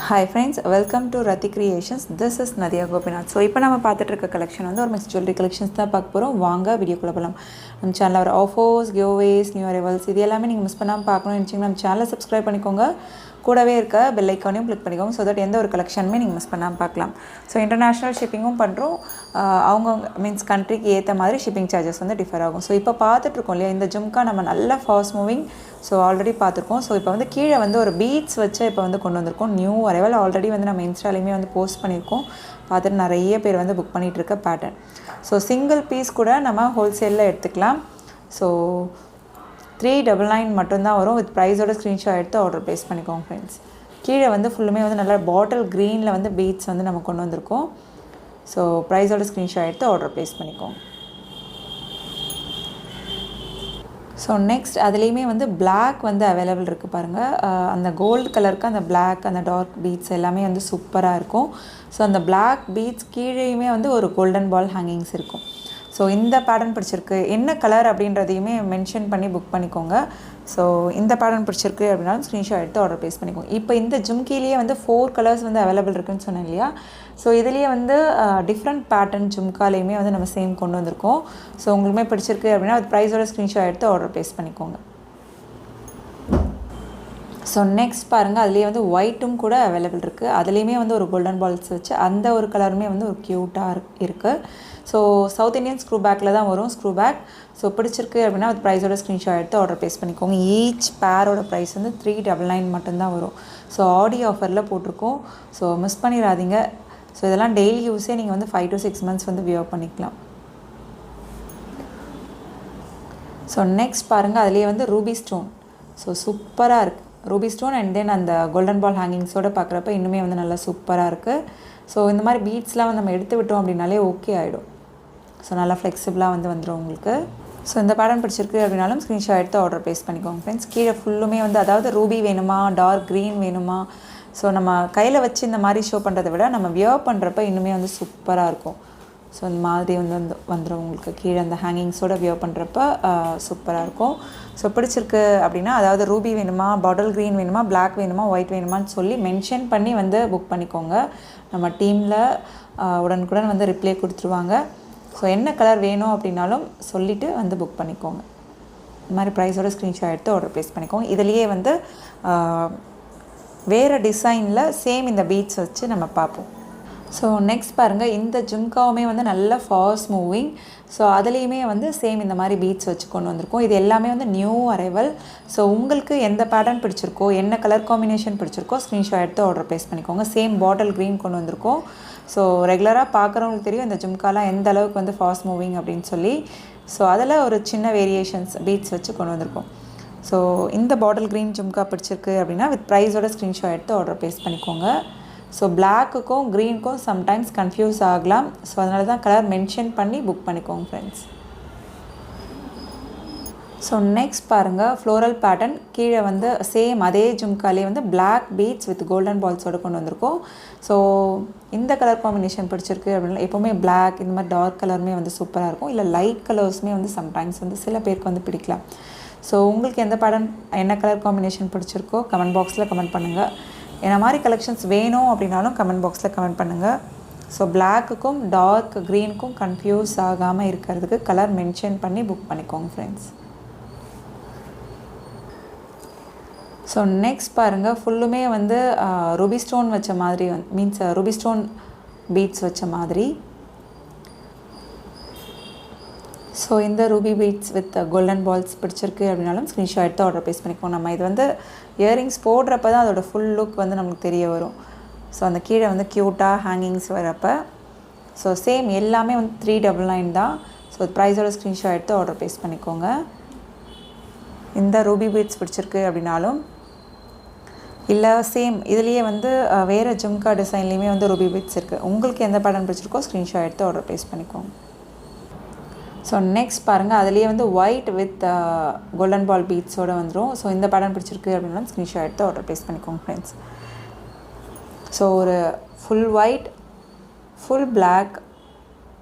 Hi friends, welcome to Rathi Creations. This is Nadia Gopinath. So இப்போ நம்ம பார்த்துட்டு இருக்க கலெக்ஷன் வந்து ஒரு மிக்ஸ் ஜுவல்லரி கலெக்ஷன்ஸ் தான் பார்க்க போகிறோம். வாங்க வீடியோக்குள்ள போகலாம். நம்ம சேனலில் ஒரு ஆஃபர்ஸ், கிவ்அவேஸ், நியூ அரைவல்ஸ் இது எல்லாமே நீங்கள் மிஸ் பண்ணாமல் பார்க்கணும்னு நினச்சிங்கன்னா நம்ம சேனலை சப்ஸ்கிரைப் பண்ணிக்கோங்க. கூடவே இருக்க பெல் ஐக்கானையும் கிளிக் பண்ணிக்கோங்க. ஸோ தட் எந்த ஒரு கலெக்ஷனுமே நீங்கள் மிஸ் பண்ணாமல் பார்க்கலாம். ஸோ இன்டர்நேஷ்னல் ஷிப்பிங்கும் பண்ணுறோம். அவங்கவுங்க மீன்ஸ் கண்ட்ரிக்கு ஏற்ற மாதிரி ஷிப்பிங் சார்ஜஸ் வந்து டிஃபர் ஆகும். ஸோ இப்போ பார்த்துட்ருக்கோம் இல்லையா, இந்த ஜும்கா நம்ம நல்லா ஃபாஸ்ட் மூவிங். ஸோ ஆல்ரெடி பார்த்துருக்கோம். ஸோ இப்போ வந்து கீழே வந்து ஒரு பீட்ஸ் வச்சு இப்போ வந்து கொண்டு வந்திருக்கோம். நியூ அரைவல் ஆல்ரெடி வந்து நம்ம இன்ஸ்டாலையுமே வந்து போஸ்ட் பண்ணியிருக்கோம். பார்த்துட்டு நிறைய பேர் வந்து புக் பண்ணிகிட்டு இருக்க பேட்டர்ன். ஸோ சிங்கிள் பீஸ் கூட நம்ம ஹோல்சேலில் எடுத்துக்கலாம். ஸோ 399 மட்டும்தான் வரும். வித் ப்ரைஸோட ஸ்க்ரீன்ஷாட் எடுத்து ஆர்டர் ப்ளேஸ் பண்ணிக்கோங்க ஃப்ரெண்ட்ஸ். கீழே வந்து ஃபுல்லுமே வந்து நல்லா பாட்டில் க்ரீனில் வந்து பீட்ஸ் வந்து நம்ம கொண்டு வந்திருக்கோம். ஸோ ப்ரைஸோட ஸ்க்ரீன்ஷாட் எடுத்து ஆர்டர் ப்ளேஸ் பண்ணிக்கோங்க. ஸோ நெக்ஸ்ட் அதுலேயுமே வந்து பிளாக் வந்து அவைலபிள் இருக்குது பாருங்கள். அந்த கோல்டு கலருக்கு அந்த பிளாக் அந்த டார்க் பீட்ஸ் எல்லாமே வந்து சூப்பராக இருக்கும். ஸோ அந்த பிளாக் பீட்ஸ் கீழேயுமே வந்து ஒரு கோல்டன் பால் ஹேங்கிங்ஸ் இருக்கும். ஸோ இந்த பேட்டர்ன் பிடிச்சிருக்கு, என்ன கலர் அப்படின்றதையுமே மென்ஷன் பண்ணி புக் பண்ணிக்கோங்க. ஸோ இந்த பேட்டர்ன் பிடிச்சிருக்கு அப்படின்னாலும் ஸ்க்ரீன்ஷாட் எடுத்து ஆர்டர் ப்ளேஸ் பண்ணிக்கோங்க. இப்போ இந்த ஜும்கிலேயே வந்து 4 கலர்ஸ் வந்து அவைலபிள் இருக்குதுன்னு சொன்னேன் இல்லையா. ஸோ இதுலேயே வந்து டிஃப்ரெண்ட் பேட்டர்ன் ஜும்காலேயுமே வந்து நம்ம சேம் கொண்டு வந்திருக்கோம். ஸோ உங்களுக்குமே பிடிச்சிருக்கு அப்படின்னா அது ப்ரைஸோட ஸ்க்ரீன்ஷாட் எடுத்து ஆர்டர் ப்ளேஸ் பண்ணிக்கோங்க. ஸோ நெக்ஸ்ட் பாருங்கள், அதுலேயே வந்து ஒயிட்டும் கூட அவைலபிள் இருக்குது. அதுலேயுமே வந்து ஒரு கோல்டன் பால்ஸ் வச்சு அந்த ஒரு கலருமே வந்து ஒரு க்யூட்டாக இருக்குது. ஸோ சவுத் இண்டியன் ஸ்க்ரூ பேக்கில் தான் வரும், ஸ்க்ரூ பேக். ஸோ பிடிச்சிருக்கு அப்படின்னா அது ப்ரைஸோட ஸ்க்ரீன்ஷாட் எடுத்து ஆர்டர் ப்ளேஸ் பண்ணிக்கோங்க. ஈச் பேரோட ப்ரைஸ் வந்து 399 மட்டும்தான் வரும். ஸோ ஆடி ஆஃபரில் போட்டிருக்கோம். ஸோ மிஸ் பண்ணிடாதீங்க. ஸோ இதெல்லாம் டெய்லி யூஸே நீங்கள் வந்து 5 to 6 months வந்து வியர் பண்ணிக்கலாம். ஸோ நெக்ஸ்ட் பாருங்கள், அதுலேயே வந்து ரூபி ஸ்டோன். ஸோ சூப்பராக இருக்குது ரூபி ஸ்டோன். அண்ட் தென் அந்த கோல்டன் பால் ஹேங்கிங்ஸோடு பார்க்குறப்ப இன்னுமே வந்து நல்லா சூப்பராக இருக்குது. ஸோ இந்த மாதிரி பீட்ஸ்லாம் வந்து நம்ம எடுத்து விட்டோம் அப்படின்னாலே ஓகே ஆகிடும். ஸோ நல்லா ஃப்ளெக்சிபிளாக வந்து வந்துடும் உங்களுக்கு. ஸோ இந்த பேட்டர்ன் பிடிச்சிருக்கு அப்படின்னாலும் ஸ்க்ரீன்ஷாட் எடுத்து ஆர்டர் ப்ளேஸ் பண்ணிக்கோங்க ஃப்ரெண்ட்ஸ். கீழே ஃபுல்லுமே வந்து அதாவது ரூபி வேணுமா, டார்க் க்ரீன் வேணுமா, ஸோ நம்ம கையில் வச்சு இந்த மாதிரி ஷோ பண்ணுறதை விட நம்ம வியர் பண்ணுறப்ப இன்னுமே வந்து சூப்பராக இருக்கும். ஸோ இந்த மாதிரி வந்து வந்துடும் உங்களுக்கு. கீழே அந்த ஹேங்கிங்ஸோட வியர் பண்ணுறப்ப சூப்பராக இருக்கும். ஸோ பிடிச்சிருக்கு அப்படின்னா அதாவது ரூபி வேணுமா, பாட்டில் க்ரீன் வேணுமா, பிளாக் வேணுமா, ஒயிட் வேணுமான்னு சொல்லி மென்ஷன் பண்ணி வந்து புக் பண்ணிக்கோங்க. நம்ம டீமில் உடனுக்குடன் வந்து ரிப்ளை கொடுத்துருவாங்க. ஸோ என்ன கலர் வேணும் அப்படின்னாலும் சொல்லிவிட்டு வந்து புக் பண்ணிக்கோங்க. இந்த மாதிரி ப்ரைஸோட ஸ்க்ரீன்ஷாட் எடுத்து ஆர்டர் ப்ளேஸ் பண்ணிக்கோங்க. இதுலேயே வந்து வேறு டிசைனில் சேம் இந்த பீட்ஸ் வச்சு நம்ம பார்ப்போம். ஸோ நெக்ஸ்ட் பாருங்கள், இந்த ஜும்காவுமே வந்து நல்ல ஃபாஸ்ட் மூவிங். ஸோ அதுலேயுமே வந்து சேம் இந்த மாதிரி பீட்ஸ் வச்சு கொண்டு வந்திருக்கோம். இது எல்லாமே வந்து நியூ அரைவல். ஸோ உங்களுக்கு எந்த பேட்டர்ன் பிடிச்சிருக்கோ, என்ன கலர் காம்பினேஷன் பிடிச்சிருக்கோ ஸ்க்ரீன்ஷாட் எடுத்து ஆர்டர் ப்ளேஸ் பண்ணிக்கோங்க. சேம் பாட்டில் க்ரீன் கொண்டு வந்திருக்கோம். ஸோ ரெகுலராக பார்க்குறவங்களுக்கு தெரியும் இந்த ஜும்காலாம் எந்த அளவுக்கு வந்து ஃபாஸ்ட் மூவிங் அப்படின்னு சொல்லி. ஸோ அதில் ஒரு சின்ன வேரியேஷன்ஸ் பீட்ஸ் வச்சு கொண்டு வந்திருக்கோம். ஸோ இந்த பாட்டில் க்ரீன் ஜும்கா பிடிச்சிருக்கு அப்படின்னா வித் ப்ரைஸோட ஸ்க்ரீன்ஷாட் எடுத்து ஆர்டர் ப்ளேஸ் பண்ணிக்கோங்க. ஸோ பிளாக்குக்கும் க்ரீனுக்கும் சம்டைம்ஸ் கன்ஃபியூஸ் ஆகலாம். ஸோ அதனால தான் கலர் மென்ஷன் பண்ணி புக் பண்ணிக்கோங்க ஃப்ரெண்ட்ஸ். ஸோ நெக்ஸ்ட் பாருங்கள், ஃப்ளோரல் பேட்டர்ன். கீழே வந்து சேம் அதே ஜும்காலே வந்து பிளாக் பீட்ஸ் வித் கோல்டன் பால்ஸோடு கொண்டு வந்திருக்கோம். ஸோ இந்த கலர் காம்பினேஷன் பிடிச்சிருக்கு அப்படின்னா எப்போவுமே பிளாக் இந்த மாதிரி டார்க் கலருமே வந்து சூப்பராக இருக்கும். இல்லை லைட் கலர்ஸுமே வந்து சம்டைம்ஸ் வந்து சில பேருக்கு வந்து பிடிக்கலாம். ஸோ உங்களுக்கு எந்த பேட்டர்ன் என்ன கலர் காம்பினேஷன் பிடிச்சிருக்கோ கமெண்ட் பாக்ஸில் கமெண்ட் பண்ணுங்கள். என்ன மாதிரி கலெக்ஷன்ஸ் வேணும் அப்படின்னாலும் கமெண்ட் பாக்ஸில் கமெண்ட் பண்ணுங்கள். ஸோ பிளாக்குக்கும் டார்க் க்ரீனுக்கும் கன்ஃபியூஸ் ஆகாமல் இருக்கிறதுக்கு கலர் மென்ஷன் பண்ணி புக் பண்ணிக்கோங்க ஃப்ரெண்ட்ஸ். ஸோ நெக்ஸ்ட் பாருங்கள், ஃபுல்லுமே வந்து ரூபி ஸ்டோன் வச்ச மாதிரி மீன்ஸ் ரூபி ஸ்டோன் பீட்ஸ் வச்ச மாதிரி. ஸோ இந்த ruby beads with golden balls பிடிச்சிருக்கு அப்படின்னாலும் ஸ்க்ரீன்ஷாட் எடுத்து ஆர்டர் ப்ளேஸ் பண்ணிக்கோங்க. நம்ம இது வந்து இயரிங்ஸ் போடுறப்ப தான் அதோட ஃபுல் லுக் வந்து நமக்கு தெரிய வரும். ஸோ அந்த கீழே வந்து க்யூட்டாக ஹேங்கிங்ஸ் வரப்போ ஸோ சேம் எல்லாமே வந்து 399 தான். ஸோ ப்ரைஸோட ஸ்க்ரீன்ஷாட் எடுத்து ஆர்டர் ப்ளேஸ் பண்ணிக்கோங்க. இந்த ரூபி பீட்ஸ் பிடிச்சிருக்கு அப்படின்னாலும் இல்லை சேம் இதுலேயே வந்து வேறு ஜும்கா டிசைன்லேயுமே வந்து ரூபி பீட்ஸ் இருக்குது. உங்களுக்கு எந்த பேட்டர்ன் பிடிச்சிருக்கோ ஸ்க்ரீன்ஷாட் எடுத்து ஆர்டர் ப்ளேஸ் பண்ணிக்கோங்க. ஸோ நெக்ஸ்ட் பாருங்கள், அதுலேயே வந்து ஒயிட் வித் கோல்டன் பால் பீட்ஸோடு வந்துடும். ஸோ இந்த பேட்டர்ன் பிடிச்சிருக்கு அப்படின்னா ஸ்க்ரீன்ஷாட் எடுத்து ஆர்டர் ப்ளேஸ் பண்ணிக்கோங்க ஃப்ரெண்ட்ஸ். ஸோ ஒரு full white, full black,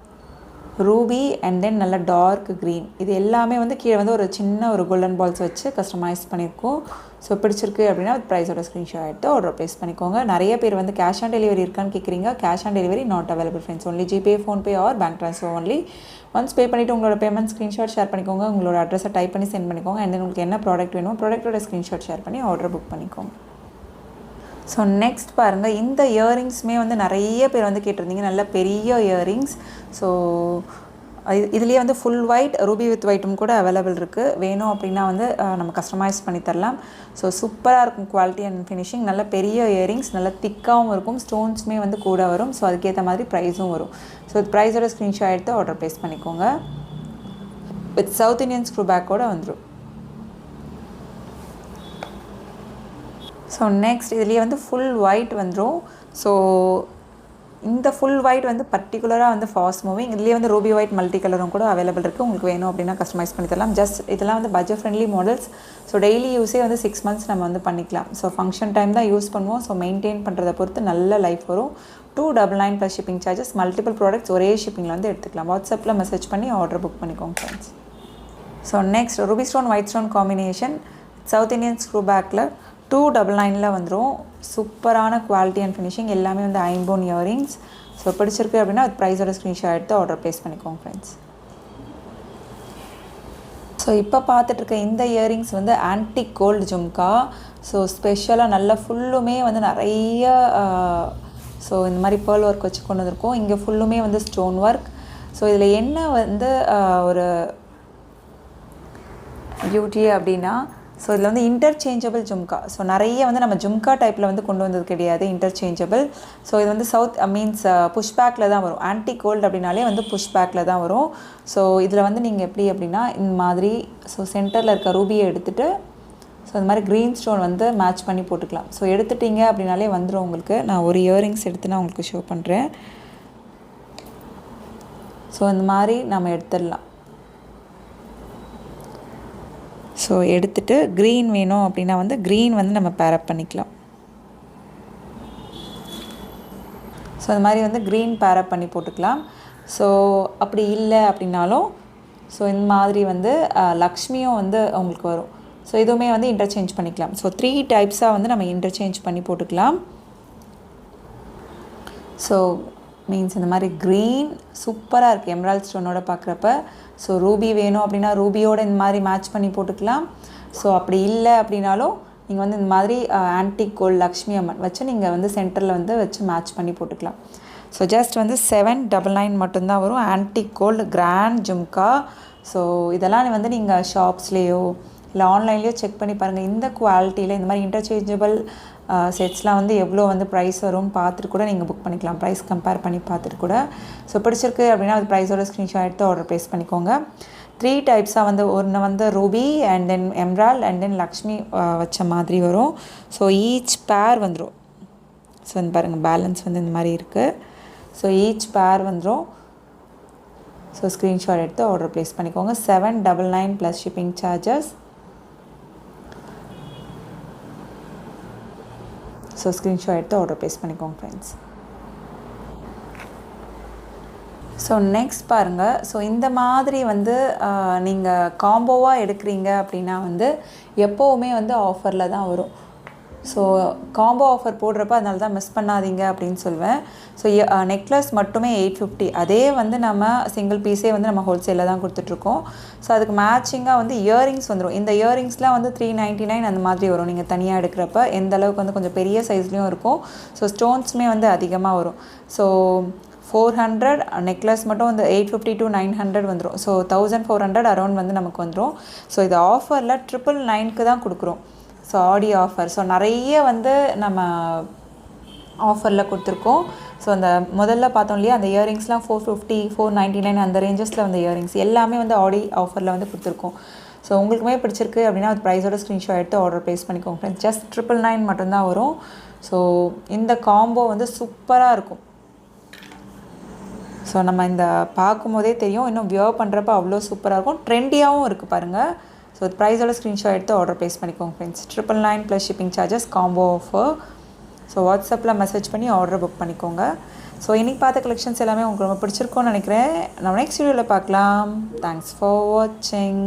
ruby and then நல்ல டார்க் க்ரீன். இது எல்லாமே வந்து கீழே வந்து ஒரு சின்ன ஒரு கோல்டன் பால்ஸ் வச்சு கஸ்டமைஸ் பண்ணியிருக்கோம். ஸோ பிடிச்சிருக்கு அப்படின்னா ப்ரைஸோட ஸ்க்ரீன்ஷாட் எடுத்து ஆர்டர் ப்ளேஸ் பண்ணிக்கோங்க. நிறைய பேர் வந்து கேஷ் ஆன் டெலிவரி இருக்கான்னு கேட்குறீங்க. Cash on delivery not available friends. Only GPay, PhonePe R bank transfer only. Once pay பண்ணிவிட்டு உங்களோட பேமெண்ட் ஸ்க்ரீன்ஷாட் ஷேர் பண்ணிக்கோங்க. உங்களோட அட்ரஸை டைப் பண்ணி சென்ட் பண்ணிக்கோங்க. அண்ட் தென் உங்களுக்கு என்ன ப்ராடக்ட் வேணுமோ ப்ராடக்ட்டோட ஸ்க்ரீன்ஷாட் ஷேர் பண்ணி ஆர்டர் புக் பண்ணிக்கோங்க. ஸோ நெக்ஸ்ட் பாருங்கள், இந்த இயரிங்ஸுமே வந்து நிறைய பேர் வந்து கேட்டிருந்தீங்க. நல்ல பெரிய இயரிங்ஸ். ஸோ இதுலேயே வந்து ஃபுல் ஒயிட், ரூபி வித் ஒயிட்டும் கூட அவைலபிள் இருக்குது. வேணும் அப்படின்னா வந்து நம்ம கஸ்டமைஸ் பண்ணி தரலாம். ஸோ சூப்பராக இருக்கும் குவாலிட்டி அண்ட் ஃபினிஷிங். நல்ல பெரிய இயரிங்ஸ், நல்ல திக்காகவும் இருக்கும். ஸ்டோன்ஸுமே வந்து கூட வரும். ஸோ அதுக்கேற்ற மாதிரி ப்ரைஸும் வரும். ஸோ இது ப்ரைஸோட ஸ்க்ரீன்ஷாட் எடுத்து ஆர்டர் ப்ளேஸ் பண்ணிக்கோங்க. வித் சவுத் இண்டியன் ஸ்க்ரூ பேக்கோடு வந்துடும். ஸோ நெக்ஸ்ட் இதுலேயே வந்து ஃபுல் ஒயிட் வந்துடும். ஸோ இந்த ஃபுல் ஒயிட் வந்து பர்டிகுலராக வந்து ஃபாஸ்ட் மூவிங். இதுலேயே வந்து ரூபி ஒயிட் மல்டி கலரும் கூட அவைலபிள் இருக்குது. உங்களுக்கு வேணும் அப்படின்னா கஸ்டமைஸ் பண்ணி தரலாம். ஜஸ்ட் இதெல்லாம் வந்து budget friendly models. So daily யூஸே வந்து 6 months நம்ம வந்து பண்ணிக்கலாம். ஸோ ஃபங்க்ஷன் டைம் தான் யூஸ் பண்ணுவோம். ஸோ மெயின்டைன் பண்ணுறதை பொறுத்து நல்ல லைஃப் வரும். 299 + ஷிப்பிங் சார்ஜஸ். மல்டிபிள் ப்ராடக்ட்ஸ் ஒரே ஷிப்பிங்கில் வந்து எடுத்துக்கலாம். வாட்ஸ்அப்பில் மெசேஜ் பண்ணி ஆர்டர் புக் பண்ணிக்கோங்க friends. So next Ruby stone white stone combination south Indian screw பேக்கில் 299 வந்துடும். சூப்பரான குவாலிட்டி அண்ட் ஃபினிஷிங். எல்லாமே வந்து ஐம்போன் இயரிங்ஸ். ஸோ பிடிச்சிருக்கு அப்படின்னா அது ப்ரைஸோட ஸ்க்ரீன்ஷாட் எடுத்து ஆர்டர் ப்ளேஸ் பண்ணிக்கோங்க ஃப்ரெண்ட்ஸ். ஸோ இப்போ பார்த்துட்ருக்க இந்த இயரிங்ஸ் வந்து ஆன்டிக் கோல்டு ஜும்கா. ஸோ ஸ்பெஷலாக நல்லா ஃபுல்லுமே வந்து நிறைய ஸோ இந்த மாதிரி பேர்ல் ஒர்க் வச்சு கொண்டு வந்திருக்கோம். இங்கே ஃபுல்லுமே வந்து ஸ்டோன் ஒர்க். ஸோ இதில் என்ன வந்து ஒரு பியூட்டி அப்படின்னா, ஸோ இதில் வந்து இன்டர்சேஞ்சபிள் ஜும்கா. ஸோ நிறைய வந்து நம்ம ஜும்கா டைப்பில் வந்து கொண்டு வந்தது கிடையாது, இன்டர்சேஞ்சபிள். ஸோ இது வந்து சவுத் மீன்ஸ் புஷ்பேக்கில் தான் வரும். ஆன்டிக் கோல்டு அப்படின்னாலே வந்து புஷ்பேக்கில் தான் வரும். ஸோ இதில் வந்து நீங்கள் எப்படி அப்படின்னா இந்த மாதிரி ஸோ சென்டரில் இருக்க ரூபியை எடுத்துகிட்டு ஸோ இந்த மாதிரி க்ரீன் ஸ்டோன் வந்து மேட்ச் பண்ணி போட்டுக்கலாம். ஸோ எடுத்துட்டிங்க அப்படின்னாலே வந்துடும் உங்களுக்கு. நான் ஒரு இயரிங்ஸ் எடுத்து நான் உங்களுக்கு ஷோ பண்ணுறேன். ஸோ இந்த மாதிரி நம்ம எடுத்துடலாம். ஸோ எடுத்துகிட்டு க்ரீன் வேணும் அப்படின்னா வந்து க்ரீன் வந்து நம்ம பேரப் பண்ணிக்கலாம். ஸோ இந்த மாதிரி வந்து க்ரீன் பேரப் பண்ணி போட்டுக்கலாம். ஸோ அப்படி இல்லை அப்படின்னாலும் ஸோ இந்த மாதிரி வந்து லக்ஷ்மியும் வந்து உங்களுக்கு வரும். ஸோ இதுவுமே வந்து இன்டர்சேஞ்ச் பண்ணிக்கலாம். ஸோ 3 டைப்ஸாக வந்து நம்ம இன்டர்சேஞ்ச் பண்ணி போட்டுக்கலாம். ஸோ மீன்ஸ் இந்த மாதிரி க்ரீன் சூப்பராக இருக்குது எம்ரால்ட் ஸ்டோனோட பார்க்குறப்ப. ஸோ ரூபி வேணும் அப்படின்னா ரூபியோடு இந்த மாதிரி மேட்ச் பண்ணி போட்டுக்கலாம். ஸோ அப்படி இல்லை அப்படின்னாலும் நீங்கள் வந்து இந்த மாதிரி ஆன்டிக் கோல்டு லக்ஷ்மி அம்மன் வச்சு நீங்கள் வந்து சென்டரில் வந்து வச்சு மேட்ச் பண்ணி போட்டுக்கலாம். ஸோ ஜஸ்ட் வந்து 799 மட்டும்தான் வரும். Antique gold grand jhumka. So இதெல்லாம் வந்து நீங்கள் ஷாப்ஸ்லேயோ இல்லை ஆன்லைன்லேயோ செக் பண்ணி பாருங்கள். இந்த குவாலிட்டியில் இந்த மாதிரி இன்டர்சேஞ்சபிள் செட்ஸ்லாம் வந்து எவ்வளோ வந்து ப்ரைஸ் வரும்னு பார்த்துட்டு கூட நீங்கள் புக் பண்ணிக்கலாம். ப்ரைஸ் கம்பேர் பண்ணி பார்த்துட்டு கூட. ஸோ பிடிச்சிருக்கு அப்படின்னா அது ப்ரைஸோட ஸ்க்ரீன்ஷாட் எடுத்து ஆர்டர் ப்ளேஸ் பண்ணிக்கோங்க. 3 டைப்ஸாக வந்து ஒன்று வந்து Ruby and then emerald and then Lakshmi வச்ச மாதிரி வரும். ஸோ ஈச் பேர் வந்துடும். ஸோ இந்த பாருங்கள் பேலன்ஸ் வந்து இந்த மாதிரி இருக்குது. ஸோ ஈச் பேர் வந்துடும். ஸோ ஸ்க்ரீன்ஷாட் எடுத்து ஆர்டர் ப்ளேஸ் பண்ணிக்கோங்க. 799 + ஷிப்பிங் சார்ஜஸ். ஸோ ஸ்க்ரீன்ஷாட் எடுத்து ஆர்டர் ப்ளேஸ் பண்ணிக்கோங்க ஃப்ரெண்ட்ஸ். ஸோ நெக்ஸ்ட் பாருங்கள். ஸோ இந்த மாதிரி வந்து நீங்கள் காம்போவாக எடுக்கிறீங்க அப்படின்னா வந்து எப்போவுமே வந்து ஆஃபரில் தான் வரும். ஸோ காம்போ ஆஃபர் போடுறப்ப அதனால தான் மிஸ் பண்ணாதீங்க அப்படின்னு சொல்லுவேன். ஸோ நெக்லஸ் மட்டுமே 850. அதே வந்து நம்ம சிங்கிள் பீஸே வந்து நம்ம ஹோல்சேலில் தான் கொடுத்துட்ருக்கோம். ஸோ அதுக்கு மேட்சிங்காக வந்து இயரிங்ஸ் வந்துடும். இந்த இயரிங்ஸ்லாம் வந்து 399 அந்த மாதிரி வரும் நீங்கள் தனியாக எடுக்கிறப்ப. எந்த அளவுக்கு வந்து கொஞ்சம் பெரிய சைஸ்லேயும் இருக்கும். ஸோ ஸ்டோன்ஸுமே வந்து அதிகமாக வரும். ஸோ 400 நெக்லஸ் மட்டும் வந்து 850 to 900 வந்துடும். ஸோ 1400 அரௌண்ட் வந்து நமக்கு வந்துடும். ஸோ இது ஆஃபரில் 999க்கு தான் கொடுக்குறோம். ஸோ ஆடி ஆஃபர். ஸோ நிறைய வந்து நம்ம ஆஃபரில் கொடுத்துருக்கோம். ஸோ அந்த முதல்ல பார்த்தோம் இல்லையா அந்த இயரிங்ஸ்லாம் 450 499 அந்த ரேஞ்சஸில் வந்த இயரிங்ஸ் எல்லாமே வந்து ஆடி ஆஃபரில் வந்து கொடுத்துருக்கோம். ஸோ உங்களுக்குமே பிடிச்சிருக்கு அப்படின்னா அது ப்ரைஸோட ஸ்க்ரீன்ஷாட் எடுத்து ஆர்டர் ப்ளேஸ் பண்ணிக்கோங்க ஃப்ரெண்ட்ஸ். ஜஸ்ட் 999 மட்டும்தான் வரும். ஸோ இந்த காம்போ வந்து சூப்பராக இருக்கும். ஸோ நம்ம இந்த பார்க்கும்போதே தெரியும், இன்னும் வியர் பண்ணுறப்ப அவ்வளோ சூப்பராக இருக்கும். ட்ரெண்டியாகவும் இருக்குது பாருங்கள். ஸோ ப்ரைஸோட ஸ்க்ரீன்ஷாட் எடுத்து ஆர்டர் ப்ளேஸ் பண்ணிக்கோங்க friends. 999 + shipping charges combo offer. So வாட்ஸ்அப்பில் மெசேஜ் பண்ணி ஆர்டர் புக் பண்ணிக்கோங்க. ஸோ இன்றைக்கி பார்த்த கலெக்ஷன்ஸ் எல்லாமே உங்களுக்கு ரொம்ப பிடிச்சிருக்கோன்னு நினைக்கிறேன். நம்ம நெக்ஸ்ட் வீடியோவில் பார்க்கலாம். தேங்க்ஸ் ஃபார் வாட்சிங்.